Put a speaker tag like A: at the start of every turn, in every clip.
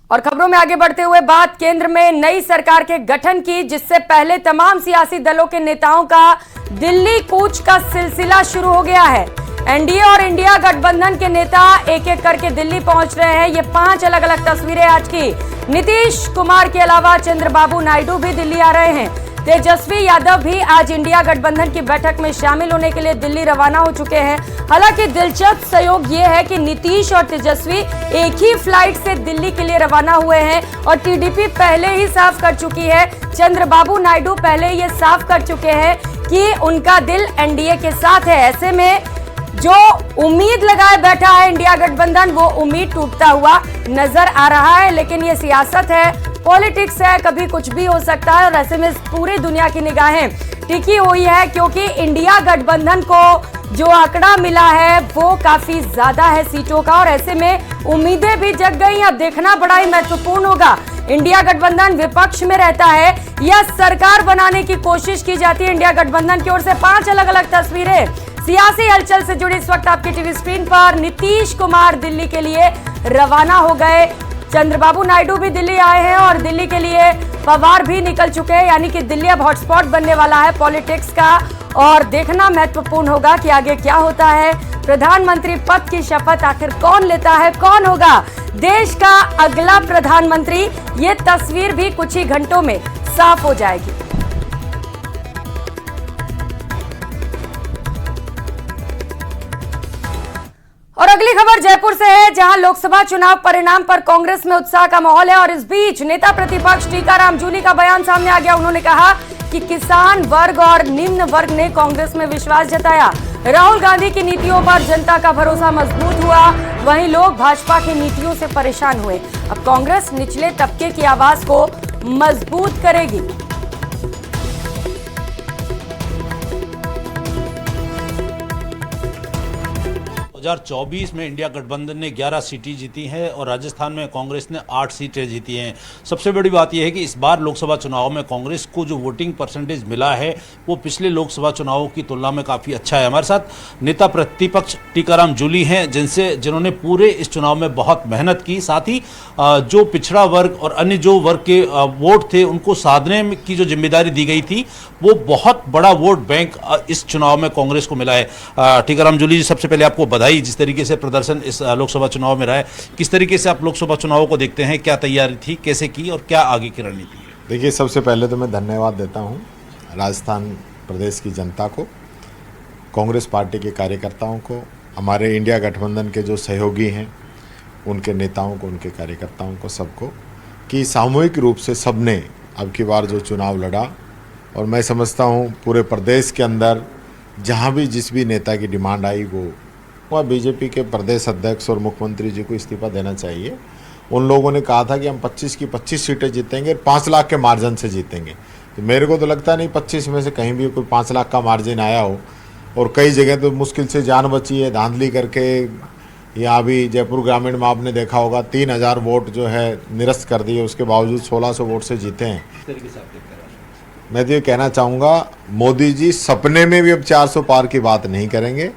A: और खबरों में आगे बढ़ते हुए बात केंद्र में नई सरकार के गठन की, जिससे पहले तमाम सियासी दलों के नेताओं का दिल्ली कूच का सिलसिला शुरू हो गया है। एनडीए और इंडिया गठबंधन के नेता एक एक करके दिल्ली पहुंच रहे हैं। ये 5 अलग अलग तस्वीरें आज की। नीतीश कुमार के अलावा चंद्रबाबू नायडू भी दिल्ली आ रहे हैं। तेजस्वी यादव भी आज इंडिया गठबंधन की बैठक में शामिल होने के लिए दिल्ली रवाना हो चुके हैं। हालांकि दिलचस्प संयोग ये है कि नीतीश और तेजस्वी एक ही फ्लाइट से दिल्ली के लिए रवाना हुए हैं और टीडीपी पहले ही साफ कर चुकी है, चंद्रबाबू नायडू पहले ये साफ कर चुके हैं कि उनका दिल एनडीए के साथ है। ऐसे में जो उम्मीद लगाए बैठा है इंडिया गठबंधन, वो उम्मीद टूटता हुआ नजर आ रहा है। लेकिन ये सियासत है, पॉलिटिक्स है, कभी कुछ भी हो सकता है और ऐसे में पूरी दुनिया की निगाहें टिकी हुई है, क्योंकि इंडिया गठबंधन को जो आंकड़ा मिला है वो काफी ज्यादा है सीटों का और ऐसे में उम्मीदें भी जग गई। अब देखना बड़ा ही महत्वपूर्ण होगा, इंडिया गठबंधन विपक्ष में रहता है या सरकार बनाने की कोशिश की जाती है इंडिया गठबंधन की ओर से। 5 अलग अलग तस्वीरें सियासी हलचल से जुड़ी इस वक्त आपकी टीवी स्क्रीन पर। नीतीश कुमार दिल्ली के लिए रवाना हो गए, चंद्रबाबू नायडू भी दिल्ली आए हैं और दिल्ली के लिए पवार भी निकल चुके हैं, यानी कि दिल्ली अब हॉटस्पॉट बनने वाला है पॉलिटिक्स का। और देखना महत्वपूर्ण होगा कि आगे क्या होता है। प्रधानमंत्री पद की शपथ आखिर कौन लेता है, कौन होगा देश का अगला प्रधानमंत्री, ये तस्वीर भी कुछ ही घंटों में साफ हो जाएगी। और अगली खबर जयपुर से है, जहां लोकसभा चुनाव परिणाम पर कांग्रेस में उत्साह का माहौल है और इस बीच नेता प्रतिपक्ष टीकाराम जूली का बयान सामने आ गया। उन्होंने कहा कि किसान वर्ग और निम्न वर्ग ने कांग्रेस में विश्वास जताया। राहुल गांधी की नीतियों पर जनता का भरोसा मजबूत हुआ, वहीं लोग भाजपा की नीतियों से परेशान हुए। अब कांग्रेस निचले तबके की आवाज को मजबूत करेगी।
B: 2024 में इंडिया गठबंधन ने 11 सीटें जीती हैं और राजस्थान में कांग्रेस ने 8 सीटें जीती हैं। सबसे बड़ी बात यह है कि इस बार लोकसभा चुनाव में कांग्रेस को जो वोटिंग परसेंटेज मिला है वो पिछले लोकसभा चुनावों की तुलना में काफ़ी अच्छा है। हमारे साथ नेता प्रतिपक्ष टीकाराम जूली हैं, जिन्होंने पूरे इस चुनाव में बहुत मेहनत की, साथ ही जो पिछड़ा वर्ग और अन्य जो वर्ग के वोट थे उनको साधने की जो जिम्मेदारी दी गई थी, वो बहुत बड़ा वोट बैंक इस चुनाव में कांग्रेस को मिला है। टीकाराम जूली जी, सबसे पहले आपको बधाई जिस तरीके से प्रदर्शन इस लोकसभा चुनाव में रहा है। किस तरीके से आप लोकसभा चुनाव को देखते हैं, क्या तैयारी थी, कैसे की और क्या आगे की रणनीति है?
C: देखिए, सबसे पहले तो मैं धन्यवाद देता हूं राजस्थान प्रदेश की जनता को, कांग्रेस पार्टी के कार्यकर्ताओं को, हमारे इंडिया गठबंधन के जो सहयोगी हैं उनके नेताओं को, उनके कार्यकर्ताओं को, सबको, कि सामूहिक रूप से सबने अब की बार जो चुनाव लड़ा। और मैं समझता हूं पूरे प्रदेश के अंदर जहां भी जिस भी नेता की डिमांड आई वो बीजेपी के प्रदेश अध्यक्ष और मुख्यमंत्री जी को इस्तीफा देना चाहिए। उन लोगों ने कहा था कि हम 25 की 25 सीटें जीतेंगे, 5 लाख के मार्जिन से जीतेंगे। तो मेरे को तो लगता नहीं 25 में से कहीं भी कोई 5 लाख का मार्जिन आया हो। और कई जगह तो मुश्किल से जान बची है, धांधली करके। यहाँ भी जयपुर ग्रामीण में आपने देखा होगा 3000 वोट जो है निरस्त कर दिए, उसके बावजूद 1600 वोट से जीते हैं। मैं तो ये कहना चाहूँगा, मोदी जी सपने में भी अब 400 पार की बात नहीं करेंगे।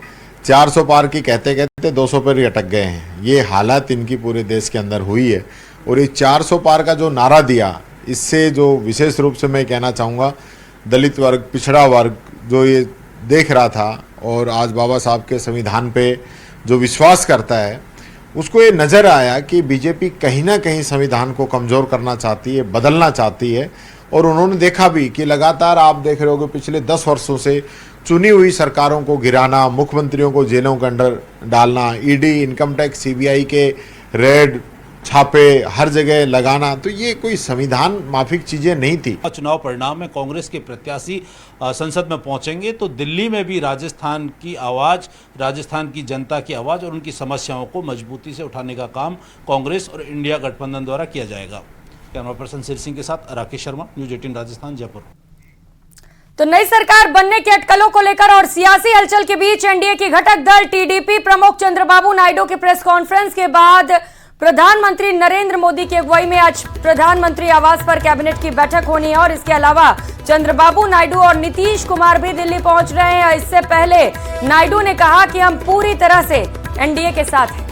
C: 400 पार की कहते कहते 200 पर ही अटक गए हैं। ये हालत इनकी पूरे देश के अंदर हुई है। और ये 400 पार का जो नारा दिया, इससे जो विशेष रूप से मैं कहना चाहूँगा, दलित वर्ग, पिछड़ा वर्ग जो ये देख रहा था और आज बाबा साहब के संविधान पे जो विश्वास करता है, उसको ये नज़र आया कि बीजेपी कहीं ना कहीं संविधान को कमज़ोर करना चाहती है, बदलना चाहती है। और उन्होंने देखा भी कि लगातार आप देख रहे होगे पिछले 10 वर्षों से चुनी हुई सरकारों को गिराना, मुख्यमंत्रियों को जेलों के अंदर डालना, ईडी, इनकम टैक्स, सीबीआई के रेड छापे हर जगह लगाना, तो ये कोई संविधान माफिक चीजें नहीं थी।
B: चुनाव परिणाम में कांग्रेस के प्रत्याशी संसद में पहुंचेंगे तो दिल्ली में भी राजस्थान की आवाज़, राजस्थान की जनता की आवाज़ और उनकी समस्याओं को मजबूती से उठाने का काम कांग्रेस और इंडिया गठबंधन द्वारा किया जाएगा। कैमरा पर्सन सिर सिंह के साथ राकेश शर्मा, न्यूज़ 18 राजस्थान, जयपुर।
A: तो नई सरकार बनने की अटकलों को लेकर और सियासी हलचल के बीच एनडीए की घटक दल टीडीपी प्रमुख चंद्रबाबू नायडू की प्रेस कॉन्फ्रेंस के बाद प्रधानमंत्री नरेंद्र मोदी की अगुवाई में आज प्रधानमंत्री आवास पर कैबिनेट की बैठक होनी है और इसके अलावा चंद्रबाबू नायडू और नीतीश कुमार भी दिल्ली पहुंच रहे हैं। इससे पहले नायडू ने कहा कि हम पूरी तरह से एनडीए के साथ हैं।